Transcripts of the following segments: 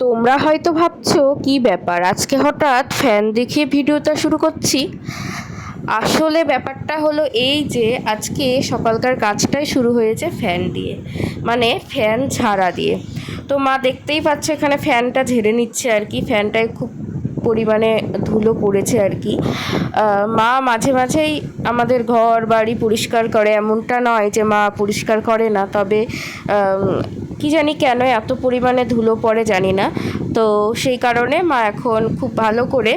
তোমরা হয়তো ভাবছো কি ব্যাপার আজকে হঠাৎ ফ্যান দেখে ভিডিওটা শুরু করছি। আসলে ব্যাপারটা হলো এই যে আজকে সকালকার কাজটাই শুরু হয়েছে ফ্যান দিয়ে, মানে ফ্যান ঝাড়া দিয়ে। তো মা দেখতেই পাচ্ছে এখানে ফ্যানটা ঝেড়ে নিচ্ছে আর কি, ফ্যানটায় খুব পরিমাণে ধুলো পড়েছে আর কি। মা মাঝে মাঝেই আমাদের ঘর বাড়ি পরিষ্কার করে, এমনটা নয় যে মা পরিষ্কার করে না, তবে কি জানি কেন এত পরিমাণে ধুলো পড়ে জানি না। তো সেই কারণে মা এখন খুব ভালো করে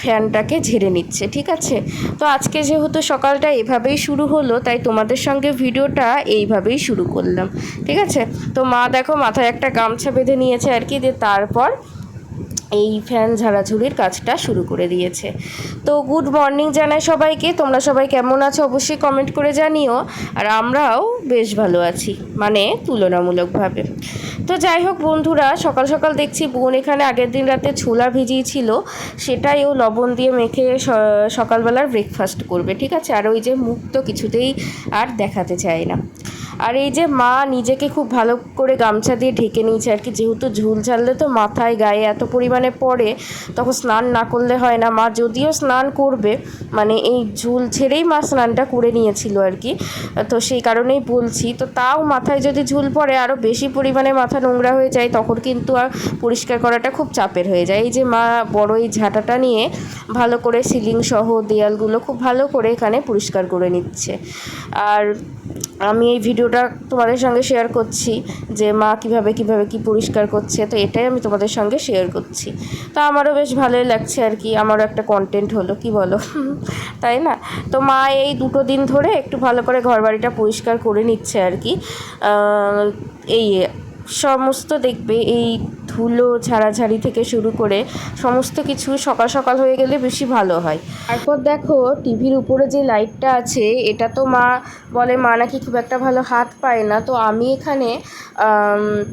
ফ্যানটাকে ঝেড়ে নিচ্ছে, ঠিক আছে। তো আজকে যেহেতু সকালটা এভাবেই শুরু হলো, তাই তোমাদের সঙ্গে ভিডিওটা এইভাবেই শুরু করলাম, ঠিক আছে। তো মা দেখো মাথায় একটা গামছা বেঁধে নিয়েছে আর কি, দিয়ে তারপর এই ফ্যান ঝাড়াঝুড়ির কাজটা শুরু করে দিয়েছে। তো গুড মর্নিং জানাই সবাইকে, তোমরা সবাই কেমন আছো অবশ্যই কমেন্ট করে জানিও। আর আমরাও বেশ ভালো আছি, মানে তুলনামূলকভাবে। তো যাই হোক বন্ধুরা, সকাল সকাল দেখছি বোন এখানে আগের দিন রাতে ছোলা ভিজিয়েছিল, সেটাই ও লবণ দিয়ে মেখে সকালবেলার ব্রেকফাস্ট করবে, ঠিক আছে। আর ওই যে মুখ তো কিছুতেই আর দেখাতে চায় না। আর এই যে মা নিজেকে খুব ভালো করে গামছা দিয়ে ঢেকে নিয়েছে আর কি, যেহেতু ঝুল ঝাড়লে তো মাথায় গায়ে এত পরিমাণে পড়ে, তখন স্নান না করলে হয় না। মা যদিও স্নান করবে, মানে এই ঝুল ছেড়েই মা স্নানটা করে নিয়েছিল আর কি, তো সেই কারণেই বলছি। তো তাও মাথায় যদি ঝুল পড়ে আরও বেশি পরিমাণে মাথা নোংরা হয়ে যায়, তখন কিন্তু আর পরিষ্কার করাটা খুব চাপের হয়ে যায়। এই যে মা বড় এই ঝাঁটাটা নিয়ে ভালো করে সিলিং সহ দেয়ালগুলো খুব ভালো করে এখানে পরিষ্কার করে নিচ্ছে। আর আমি এই ভিডিওটা তোমাদের সঙ্গে শেয়ার করছি যে মা কীভাবে কি পরিষ্কার করছে, তো এটাই আমি তোমাদের সঙ্গে শেয়ার করছি। তো আমারও বেশ ভালোই লাগছে আর কি, আমারও একটা কন্টেন্ট হলো, কি বলো তাই না। তো মা এই 2 দিন ধরে একটু ভালো করে ঘরবাড়িটা পরিষ্কার করে নিচ্ছে আর কি। এই সমস্ত দেখবে এই ধুলো ঝাড়াঝাড়ি থেকে শুরু করে সমস্ত কিছু সকাল সকাল হয়ে গেলে বেশি ভালো হয়। তারপর দেখো টিভির উপরে যে লাইটটা আছে, এটা তো মা বলে মা নাকি খুব একটা ভালো হাত পায় না, তো আমি এখানে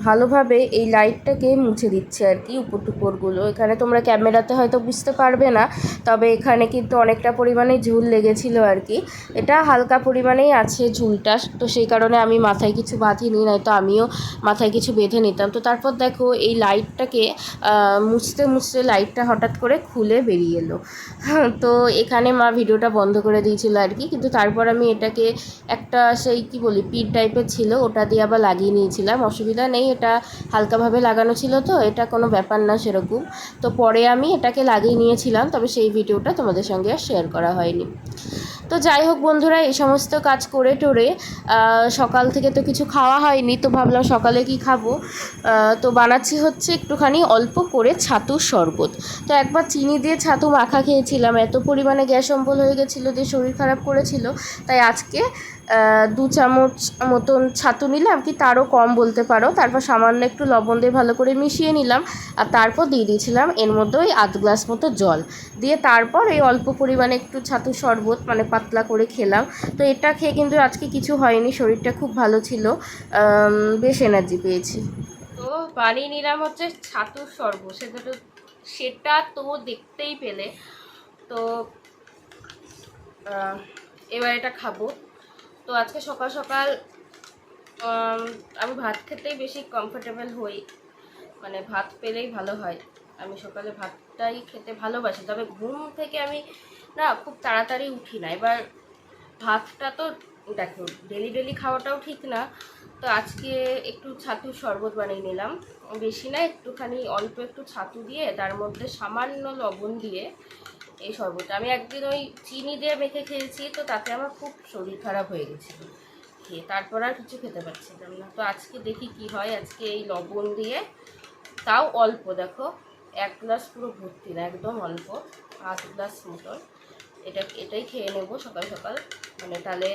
ভালোভাবে এই লাইটটাকে মুছে দিচ্ছি আর কি, উপর টুপরগুলো। এখানে তোমরা ক্যামেরাতে হয়তো বুঝতে পারবে না, তবে এখানে কিন্তু অনেকটা পরিমাণে ঝুল লেগেছিল আর কি। এটা হালকা পরিমাণেই আছে ঝুলটা, তো সেই কারণে আমি মাথায় কিছু বাঁধিনি, নয়তো আমিও মাথায় কিছু বেঁধে নিতাম। তো তারপর দেখো এই লাইটটাকে মুছতে মুছতে লাইটটা হঠাৎ করে খুলে বেরিয়ে এলো। তো এখানে মা ভিডিওটা বন্ধ করে দিয়েছিল আর কি, কিন্তু তারপর আমি এটাকে একটা সেই কি বলি পিন টাইপের ছিল, ওটা দিয়ে আবার লাগিয়ে নিয়েছিলাম, অসুবিধা নেই, এটা হালকাভাবে লাগানো ছিল, তো এটা কোনো ব্যাপার না সেরকম। তো পরে আমি এটাকে লাগিয়ে নিয়েছিলাম, তবে সেই ভিডিওটা তোমাদের সঙ্গে আর শেয়ার করা হয়নি। তো যাই হোক বন্ধুরা, এই সমস্ত কাজ করে টোরে সকাল থেকে তো কিছু খাওয়া হয়নি, তো ভাবলাম সকালে কি খাবো। তো বানাচ্ছি হচ্ছে একটুখানি অল্প করে ছাতুর শরবত। তো একবার চিনি দিয়ে ছাতু মাখা খেয়েছিলাম, এত পরিমাণে গ্যাস অম্বল হয়ে গেছিলো, দিয়ে শরীর খারাপ করেছিল। তাই আজকে 2 চামচ মতন ছাতু নিলাম, কি তারও কম বলতে পারো। তারপর সামান্য একটু লবণ দিয়ে ভালো করে মিশিয়ে নিলাম, আর তারপর দিয়ে দিয়েছিলাম এর মধ্যে ওই 1/2 গ্লাস মতো জল দিয়ে, তারপর এই অল্প পরিমাণে একটু ছাতু শরবত মানে পাতলা করে খেলাম। তো এটা খেয়ে কিন্তু আজকে কিছু হয়নি, শরীরটা খুব ভালো ছিল, বেশ এনার্জি পেয়েছি। তো বানিয়ে নিলাম হচ্ছে ছাতুর শরবত, সেটা তো দেখতেই পেলে। তো এবার এটা খাবো। তো আজকে সকাল সকাল আমি ভাত খেতেই বেশি কমফোর্টেবল হই, মানে ভাত পেলেই ভালো হয়। আমি সকালে ভাতটাই খেতে ভালোবাসি, তবে ঘুম থেকে আমি না খুব তাড়াতাড়ি উঠি না। এবার ভাতটা তো দেখো ডেলি ডেলি খাওয়াটাও ঠিক না, তো আজকে একটু ছাতুর শরবত বানিয়ে নিলাম। বেশি না, একটুখানি অল্প একটু ছাতু দিয়ে তার মধ্যে সামান্য লবণ দিয়ে এই শরবতটা আমি একদিন ওই চিনি দিয়ে মেখে খেয়েছি, তো তাতে আমার খুব শরীর খারাপ হয়ে গেছিলো খেয়ে, তারপর আর কিছু খেতে পারছিলাম না। তো আজকে দেখি কি হয়, আজকে এই লবণ দিয়ে, তাও অল্প, দেখো 1 গ্লাস পুরো ভর্তি না, একদম অল্প 1/2 গ্লাস মতন, এটাই খেয়ে নেব সকাল সকাল, মানে তাহলে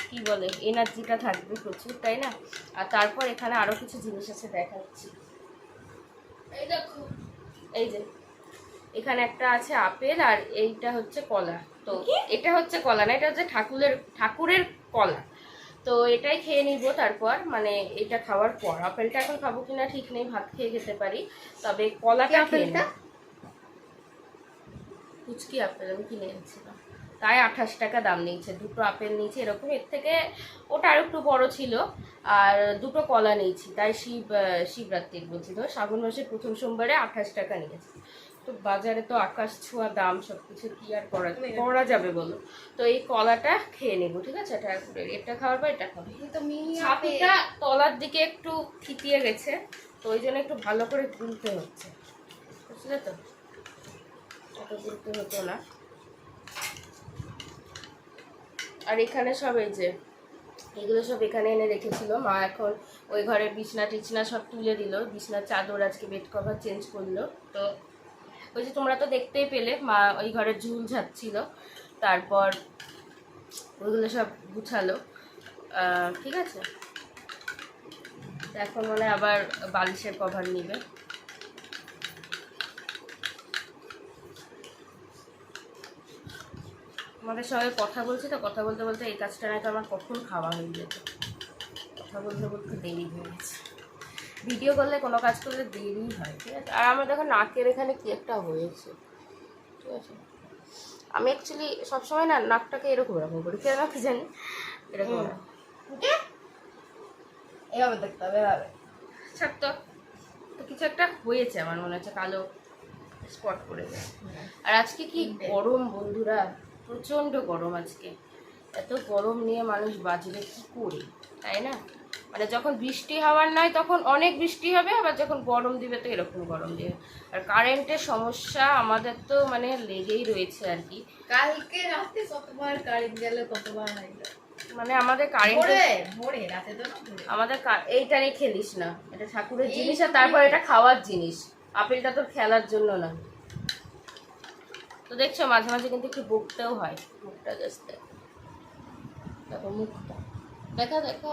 কি বলে এনার্জিটা থাকবে প্রচুর, তাই না। আর তারপর এখানে আরও কিছু জিনিস আছে দেখাচ্ছি। এই দেখো, এই যে এখানে একটা আছে আপেল, আর এইটা হচ্ছে কলা। তো এটা হচ্ছে কলা না, এটা হচ্ছে ঠাকুরের কলা। তো এটাই খেয়ে নিব তারপর, মানে এটা খাওয়ার পর। আপেলটা এখন খাবো কিনা ঠিক নেই, ভাত খেয়ে খেতে পারি, তবে কলাটা খেয়ে নেব। কুচকি আপেল আমি কিনে এনেছিলাম। তাই 28 টাকা দাম নিয়েছে। দুটো আপেল নিয়েছি এরকম, এর থেকে ওটা আর একটু বড় ছিল, আর দুটো কলা নিয়েছি। তাই শিবরাত্রির বলছি তো, শ্রাবণ মাসের প্রথম সোমবারে 28 টাকা নিয়েছি। তো বাজারে তো আকাশ ছোঁয়া দাম, সব কিছু কি আর করা যাবে বলো। তো এই কলাটা খেয়ে নেবো, ঠিক আছে? এটা খাওয়ার পর এটা খাবো। ছাতিটা তলার দিকে একটু থিতিয়ে গেছে, তো ওই জন্য একটু ভালো করে গুলতে হচ্ছে, বুঝলে তো? অত গুলতে হতো না। আর এখানে সব এই যে এগুলো সব এখানে এনে রেখেছিল মা। এখন ওই ঘরের বিছনা টিছনা সব তুলে দিল, বিছনার চাদর আজকে বেড কভার চেঞ্জ করলো। তো ওই যে তোমরা তো দেখতেই পেলে মা ওই ঘরের ঝুল ঝাড়ছিল, তারপর ওইগুলো সব গুছালো, ঠিক আছে? এখন মনে আবার বালিশের কভার নিবে। আমাদের সবাই কথা বলছি তো, কথা বলতে বলতে এই কাজটা নাকি আমার কখন খাওয়া হয়ে যেত। কথা বলতে বলতে দেরি হয়ে গেছে। ভিডিও করলে কোনো কাজ করলে দেরি হয়, ঠিক আছে? আর আমার দেখো নাকের এখানে কি একটা হয়েছে, ঠিক আছে? আমি অ্যাকচুয়ালি সবসময় না নাকটাকে এরকম এরকম করি, কেন কি জানি এরকম এভাবে দেখতে হবে, এভাবে ছাড়তো। তো কিছু একটা হয়েছে আমার মনে হচ্ছে, কালো স্পট পড়ে যায়। আর আজকে কি গরম বন্ধুরা, প্রচণ্ড গরম আজকে। এত গরম নিয়ে মানুষ বাঁচবে কি করে, তাই না? মানে যখন বৃষ্টি হওয়ার নয় তখন অনেক বৃষ্টি হবে, আবার যখন গরম দিবে তো এরকম গরম দিবে। আর কারেন্টের সমস্যা আমাদের তো মানে লেগেই রয়েছে আর কি। কালকে রাতে কতবার কারেন্ট গেল, কতবার আইলো। মানে আমাদের কারেন্ট ভোরে রাতে তো না, আমাদের এইটা নিয়ে খেলিস না, এটা ঠাকুরের জিনিস, আর তারপর এটা খাওয়ার জিনিস। আপেলটা তোর খেলার জন্য না। তো দেখছো মাঝে মাঝে কিন্তু একটু বকতেও হয়, মুখটা জাস্ট দেখো, মুখটা দেখা দেখো।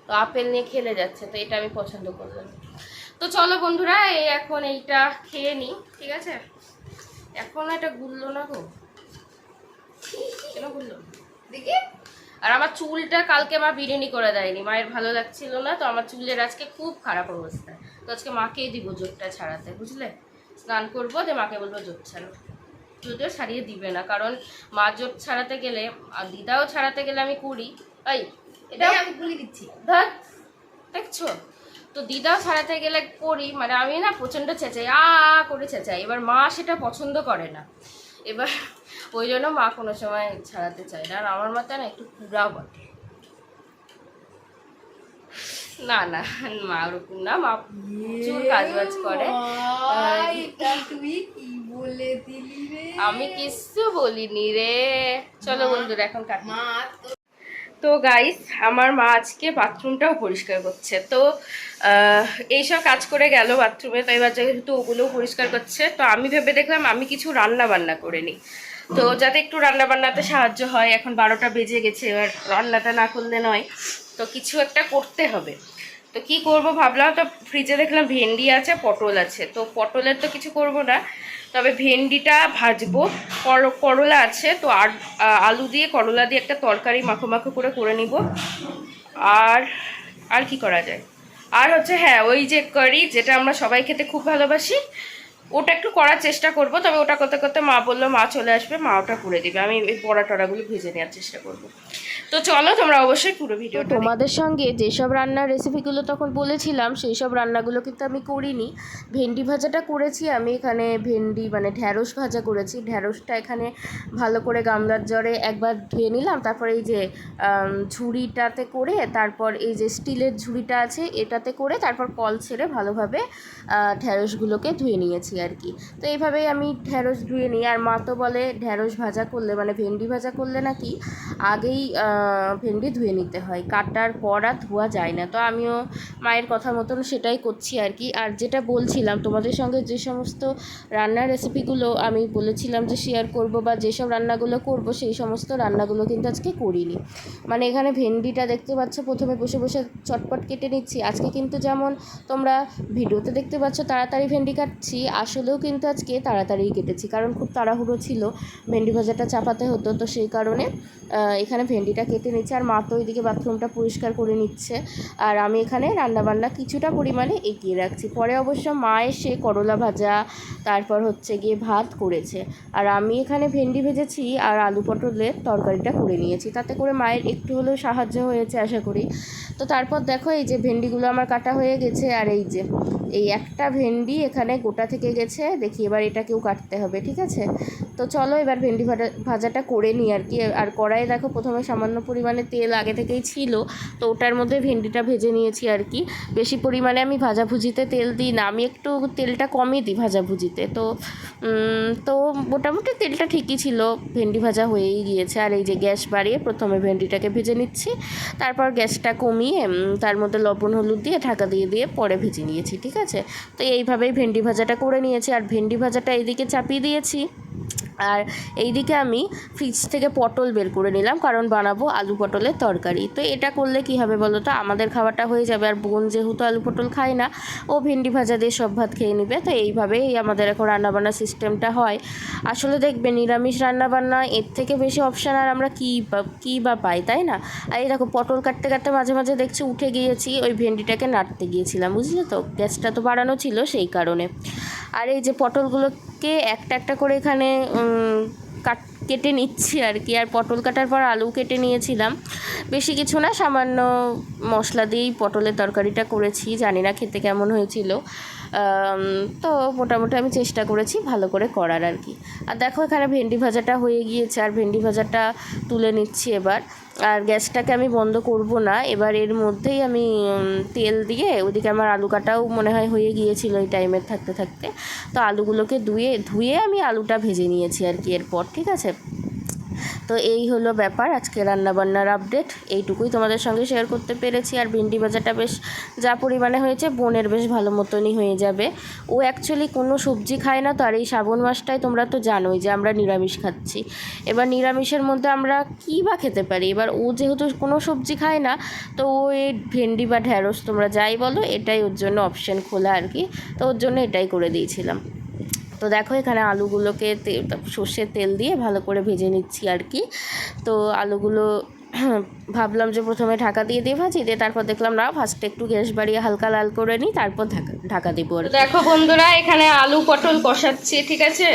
তো আপেল নিয়ে খেলে যাচ্ছে, তো এটা আমি পছন্দ করলাম। তো চলো বন্ধুরা, এই এখন এইটা খেয়ে নিই, ঠিক আছে? এখন এটা গুললো না গো, কেন গুললো দেখি। আর আমার চুলটা কালকে মা বিরিয়ানি করে দেয়নি, মায়ের ভালো লাগছিল না, তো আমার চুলের আজকে খুব খারাপ অবস্থা। তো আজকে মাকেই দিব জোটটা ছাড়াতে, বুঝলে? স্নান করবো, দিয়ে মাকে বলবো জোট ছাড়ো। যদিও ছাড়িয়ে দিবে না, কারণ মা জোট ছাড়াতে গেলে আর দিদাও ছাড়াতে গেলে আমি করি। এই এটা আমি ভুলে দিচ্ছি, ধর দেখছো তো, দিদাও ছাড়াতে গেলে করি, মানে আমি না প্রচণ্ড চেঁচাই, করে চেঁচাই। এবার মা সেটা পছন্দ করে না, এবার ওই জন্য মা কোনো সময় ছাড়াতে চায় না। আর আমার মাথা না একটু পুরাও বটে। না না, মা ওরকম না, মা প্রচুর কাজ বাজ করে। তুই কি বলে দিলি রে? আমি কিচ্ছু বলিনি রে। চলো বন্ধুরা এখন কাটি। তো গাইস, আমার মা আজকে বাথরুমটাও পরিষ্কার করছে। তো এইসব কাজ করে গেল বাথরুমে, তো এবার যেহেতু ওগুলোও পরিষ্কার করছে, তো আমি ভেবে দেখলাম আমি কিছু রান্না বান্না করে নিই, তো যাতে একটু রান্না বান্নাতে সাহায্য হয়। এখন 12টা বেজে গেছে, এবার রান্নাটা না করলে নয়, তো কিছু একটা করতে হবে। তো কি করব ভাবলাম, তো ফ্রিজে দেখলাম ভেন্ডি আছে, পটল আছে। তো পটলের তো কিছু করব না, তবে ভেন্ডিটা ভাজবো। করলা আছে, তো আর আলু দিয়ে করলা দিয়ে একটা তরকারি মাখো মাখো করে নিব। আর কি করা যায়? আর হচ্ছে হ্যাঁ, ওই যে কারি যেটা আমরা সবাই খেতে খুব ভালোবাসি, ওটা একটু করার চেষ্টা করব। তবে ওটা করতে করতে মা বললো মা চলে আসবে, মা ওটা করে দিবে, আমি এই বড়া টড়াগুলো ভেজে নেওয়ার চেষ্টা করব। তো চলো তোমরা অবশ্যই পুরো ভিডিও। তোমাদের সঙ্গে যেসব রান্নার রেসিপিগুলো তখন বলেছিলাম সেই সব রান্নাগুলো কিন্তু আমি করিনি। ভেন্ডি ভাজাটা করেছি আমি, এখানে ভেন্ডি মানে ঢ্যাঁড়স ভাজা করেছি। ঢ্যাঁড়সটা এখানে ভালো করে গামলার জলে একবার ধুয়ে নিলাম, তারপর এই যে ঝুড়িটাতে করে, তারপর এই যে স্টিলের ঝুড়িটা আছে এটাতে করে, তারপর কল ছেড়ে ভালোভাবে ঢ্যাঁড়সগুলোকে ধুয়ে নিয়েছি আর কি। তো এইভাবেই আমি ঢ্যাঁড়স ধুয়ে নিই। আর মা তো বলে ঢ্যাঁড়স ভাজা করলে মানে ভেন্ডি ভাজা করলে নাকি আগেই ভেন্ডি ধুয়ে নিতে হয়, কাটার পর আর ধোয়া যায় না। তো আমিও মায়ের কথা মতন সেটাই করছি আর কি। আর যেটা বলছিলাম তোমাদের সঙ্গে, যে সমস্ত রান্নার রেসিপিগুলো আমি বলেছিলাম যে শেয়ার করব বা যেসব রান্নাগুলো করব, সেই সমস্ত রান্নাগুলো কিন্তু আজকে করিনি। মানে এখানে ভেন্ডিটা দেখতে পাচ্ছ প্রথমে বসে বসে চটপট কেটে নিচ্ছি। আজকে কিন্তু যেমন তোমরা ভিডিওতে দেখতে পাচ্ছ তাড়াতাড়ি ভেন্ডি কাটছি, আসলেও কিন্তু আজকে তাড়াতাড়ি কেটেছি, কারণ খুব তাড়াহুড়ো ছিল, ভেন্ডি ভাজাটা চাপাতে হতো, তো সেই কারণে এখানে ভেন্ডিটা কেটে নিচ্ছে। আর মা তো ওইদিকে বাথরুমটা পরিষ্কার করে নিচ্ছে, আর আমি এখানে রান্নাবান্না কিছুটা পরিমাণে এগিয়ে রাখছি। পরে অবশ্য মা এসে করলা ভাজা, তারপর হচ্ছে গিয়ে ভাত করেছে, আর আমি এখানে ভেন্ডি ভেজেছি আর আলু পটলের তরকারিটা করে নিয়েছি। তাতে করে মায়ের একটু হলেও সাহায্য হয়েছে আশা করি। তো তারপর দেখো এই যে ভেন্ডিগুলো আমার কাটা হয়ে গেছে, আর এই যে এই একটা ভেন্ডি এখানে গোটা থেকে গেছে, দেখি এবার এটাকেও কাটতে হবে, ঠিক আছে। তো চলো এবার ভেন্ডি ভাজাটা করে নিই আর কি। আর কড়াইয়ে দেখো প্রথমে সামান্য পরিমাণে তেল আগে থেকেই ছিল, তো ওটার মধ্যে ভেন্ডিটা ভেজে নিয়েছি আর কি। বেশি পরিমাণে আমি ভাজাভুজিতে তেল দিই না, আমি একটু তেলটা কমই দিই ভাজাভুজিতে। তো মোটামুটি তেলটা ঠিকই ছিল, ভেন্ডি ভাজা হয়েই গিয়েছে। আর এই যে গ্যাস বাড়িয়ে প্রথমে ভেন্ডিটাকে ভেজে নিচ্ছি, তারপর গ্যাসটা কমিয়ে তার মধ্যে লবণ হলুদ দিয়ে ঢাকা দিয়ে দিয়ে পরে ভেজে নিয়েছি, ঠিক আছে। তো এইভাবেই ভেন্ডি ভাজাটা করে নিয়েছি, আর ভেন্ডি ভাজাটা এইদিকে চাপিয়ে দিয়েছি। আর এইদিকে আমি ফ্রিজ থেকে পটল বের করে নিলাম, কারণ বানাবো আলু পটলের তরকারি। তো এটা করলে কি হবে বলো তো, আমাদের খাওয়াটা হয়ে যাবে, আর বোন যেহেতু আলু পটল খায় না, ও ভেন্ডি ভাজা দিয়ে সব ভাত খেয়ে নেবে। তো এইভাবেই আমাদের এখন রান্নাবান্না সিস্টেমটা হয়। আসলে দেখবে নিরামিষ রান্নাবান্না এর থেকে বেশি অপশান আর আমরা কী বা পাই, তাই না? আর এই দেখো পটল কাটতে কাটতে মাঝে মাঝে দেখছি উঠে গিয়েছি, ওই ভেন্ডিটাকে নাড়তে গিয়েছিলাম, বুঝলে তো, গ্যাসটা তো বাড়ানো ছিল সেই কারণে। আর এই যে পটলগুলোকে একটা একটা করে এখানে কেটে নিচ্ছি আর কি। আর পটল কাটার পর আলু কেটে নিয়েছিলাম, বেশি কিছু না, সামান্য মশলা দিয়েই পটলের তরকারিটা করেছি, জানি না খেতে কেমন হয়েছিল। তো মোটামুটি আমি চেষ্টা করেছি ভালো করে করার আর কি। আর দেখো এখানে ভেন্ডি ভাজাটা হয়ে গিয়েছে, আর ভেন্ডি ভাজাটা তুলে নিচ্ছি এবার। আর গ্যাসটাকে আমি বন্ধ করব না, এবার এর মধ্যেই আমি তেল দিয়ে, ওইদিকে আমার আলু কাটাও মনে হয় হয়ে গিয়েছিল এই টাইমের থাকতে থাকতে। তো আলুগুলোকে ধুয়ে আমি আলুটা ভেজে নিয়েছি আর কি এরপর, ঠিক আছে। তো এই হলো ব্যাপার, আজকে রান্নাবান্নার আপডেট এইটুকুই তোমাদের সঙ্গে শেয়ার করতে পেরেছি। আর ভেন্ডি ভাজাটা বেশ যা পরিমাণে হয়েছে, বোনের বেশ ভালো মতনই হয়ে যাবে। ও অ্যাকচুয়ালি কোনো সবজি খায় না, তো আর এই শ্রাবণ মাসটায় তোমরা তো জানোই যে আমরা নিরামিষ খাচ্ছি। এবার নিরামিষের মধ্যে আমরা কী বা খেতে পারি, এবার ও যেহেতু কোনো সবজি খায় না, তো ও এই ভেন্ডি বা ঢ্যাঁড়স তোমরা যাই বলো, এটাই ওর জন্য অপশান খোলা আর কি। তো ওর জন্য এটাই করে দিয়েছিলাম। তো দেখো এখানে আলুগুলোকে সর্ষের তেল দিয়ে ভালো করে ভেজে নিচ্ছি আর কি। তো আলুগুলো ভাবলাম যে প্রথমে ঢাকা দিয়ে ভাজি দিয়ে, তারপর দেখলাম না, ফার্স্টে একটু গ্যাস বাড়িয়ে হালকা লাল করে নিই, তারপর ঢাকা দেবো। আর দেখো বন্ধুরা এখানে আলু পটল কষাচ্ছি, ঠিক আছে।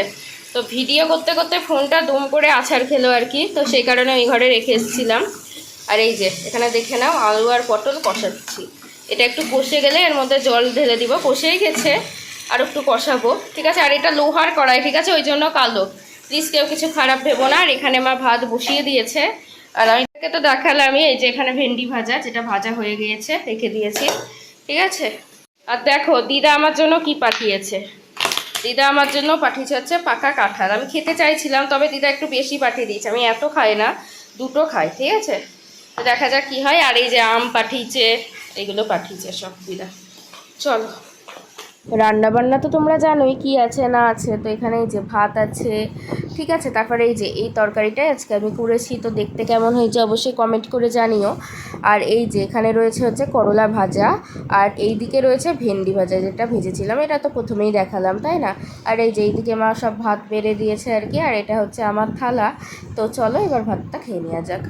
তো ভিডিও করতে করতে ফোনটা দুম করে আছাড় খেলো আর কি, তো সেই কারণে আমি ঘরে রেখে এসেছিলাম। আর এই যে এখানে দেখে নাও আলু আর পটল কষাচ্ছি, এটা একটু কষে গেলে এর মধ্যে জল ঢেলে দিব, কষেই গেছে, আর একটু কষাবো, ঠিক আছে। আর এটা লোহার কড়াই, ঠিক আছে, ওই জন্য কালো, প্লিজ কেউ কিছু খারাপ ভেবো না। আর এখানে মা ভাত বসিয়ে দিয়েছে, আর আমি তো দেখালামই, এই যে এখানে ভেন্ডি ভাজা, যেটা ভাজা হয়ে গিয়েছে রেখে দিয়েছি, ঠিক আছে। আর দেখো দিদা আমার জন্য কি পাঠিয়েছে, দিদা আমার জন্য পাঠিয়েছে হচ্ছে পাকা কাঁঠাল। আমি খেতে চাইছিলাম, তবে দিদা একটু বেশি পাঠিয়ে দিয়েছে, আমি এত খাই না, দুটো খাই, ঠিক আছে। তো দেখা যাক কী হয়। আর এই যে আম পাঠিয়েছে, এগুলো পাঠিয়েছে সব দিদা। চলো রান্নাবান্না তো তোমরা জানোই কি আছে না আছে। তো এখানে এই যে ভাত আছে, ঠিক আছে, তারপরে এই যে এই তরকারিটাই আজকে আমি করেছি, তো দেখতে কেমন হয়েছে অবশ্যই কমেন্ট করে জানিও। আর এই যে এখানে রয়েছে হচ্ছে করলা ভাজা, আর এই দিকে রয়েছে ভেন্ডি ভাজা, যেটা ভেজেছিলাম, এটা তো প্রথমেই দেখালাম, তাই না। আর এই যে এইদিকে মা সব ভাত বেড়ে দিয়েছে আর কি, আর এটা হচ্ছে আমার থালা। তো চলো এবার ভাতটা খেয়ে নেওয়া যাক।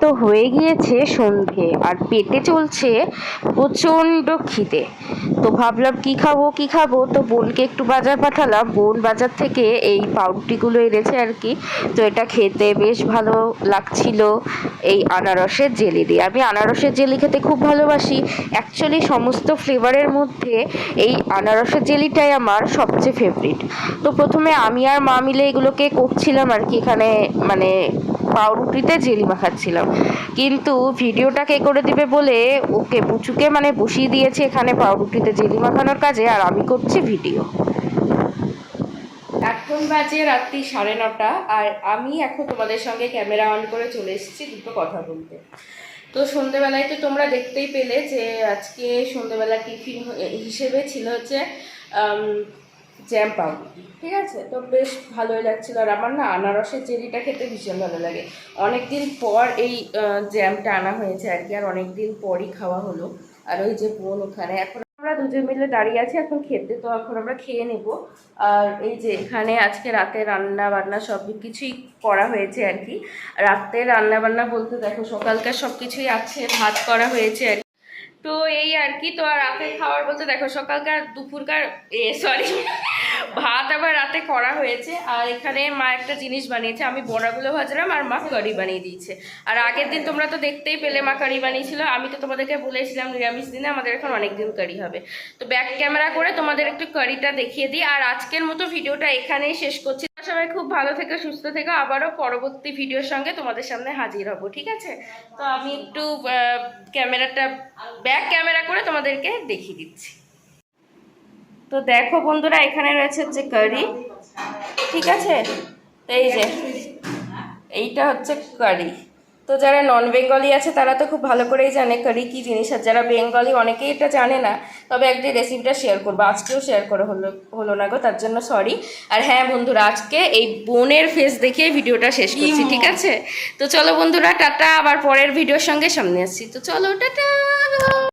তো হয়ে গিয়েছে সন্ধে, আর পেটে চলছে প্রচণ্ড খিদে। তো ভাবলাম কি খাবো, তো বোনকে একটু বাজার পাঠালাম, বোন বাজার থেকে এই পাউরুটিগুলো এনেছে আর কি। তো এটা খেতে বেশ ভালো লাগছিল, এই আনারসের জেলি দিয়ে। আমি আনারসের জেলি খেতে খুব ভালোবাসি, অ্যাকচুয়ালি সমস্ত ফ্লেভারের মধ্যে এই আনারসের জেলিটাই আমার সবচেয়ে ফেভারিট। তো প্রথমে আমি আর মা মিলে এগুলোকে করছিলাম আর কি, এখানে মানে পাউরুটিতে জেলি মাখাচ্ছিলাম, কিন্তু ভিডিওটা কে করে দিবে বলে ওকে পুচুকে মানে বসিয়ে দিয়েছে এখানে পাউরুটিতে জেলি মাখানোর কাজে, আর আমি করছি ভিডিও। এখন বাজে রাত্রি 9:30, আর আমি এখন তোমাদের সঙ্গে ক্যামেরা অন করে চলে এসেছি দুটো কথা বলতে। তো সন্ধ্যেবেলায় তো তোমরা দেখতেই পেলে যে আজকে সন্ধ্যেবেলা টিফিন হিসেবে ছিল হচ্ছে জ্যাম পাউরুটি, ঠিক আছে। তো বেশ ভালোই লাগছিলো, আর আমার না আনারসের জেলিটা খেতে ভীষণ ভালো লাগে। অনেক দিন পর এই জ্যামটা আনা হয়েছে আর কি, আর অনেক দিন পরই খাওয়া হলো। আর ওই যে বোন ওখানে, এখন আমরা দুজন মিলে দাঁড়িয়ে আছি এখন খেতে, তো এখন আমরা খেয়ে নেব। আর এই যে এখানে আজকে রাতে রান্না বান্না সব কিছুই করা হয়েছে আর কি। রাতে রান্না বান্না বলতে দেখো সকালকার সব কিছুই আছে, ভাত করা হয়েছে আর তো এই আর কি। তো আর রাতে খাবার বলতে দেখো সকালকার দুপুরকার সরি ভাত আবার রাতে করা হয়েছে। আর এখানে মা একটা জিনিস বানিয়েছে, আমি বড়াগুলো ভাজলাম আর মা কারি বানিয়ে দিয়েছে। আর আগের দিন তোমরা তো দেখতেই পেলে মা কারি বানিয়েছিল, আমি তো তোমাদেরকে বলেছিলাম নিরামিষ দিনে আমাদের এখন অনেক দিন কারি হবে। তো ব্যাক ক্যামেরা করে তোমাদের একটু কারিটা দেখিয়ে দিই। আর আজকের মতো ভিডিওটা এখানেই শেষ করছি। সবাই খুব ভালো থেকো, সুস্থ থেকো, আবারও পরবর্তী ভিডিওর সঙ্গে তোমাদের সামনে হাজির হব, ঠিক আছে? তো আমি একটু ক্যামেরাটা ব্যাক ক্যামেরা করে তোমাদেরকে দেখিয়ে দিচ্ছি। তো দেখো বন্ধুরা, এখানে রয়েছে হচ্ছে কারি, ঠিক আছে? তো এই যে এইটা হচ্ছে কারি। তো যারা নন বেঙ্গলি আছে তারা তো খুব ভালো করেই জানে কারি কী জিনিস, আর যারা বেঙ্গলি অনেকেই এটা জানে না। তবে একদিন রেসিপিটা শেয়ার করবো, আজকেও শেয়ার করে হলো না গো, তার জন্য সরি। আর হ্যাঁ বন্ধুরা, আজকে এই বোনের ফেস দেখিয়ে ভিডিওটা শেষ করছি, ঠিক আছে? তো চলো বন্ধুরা, টাটা, আবার পরের ভিডিওর সঙ্গে সামনে আসছি। তো চলো টাটা।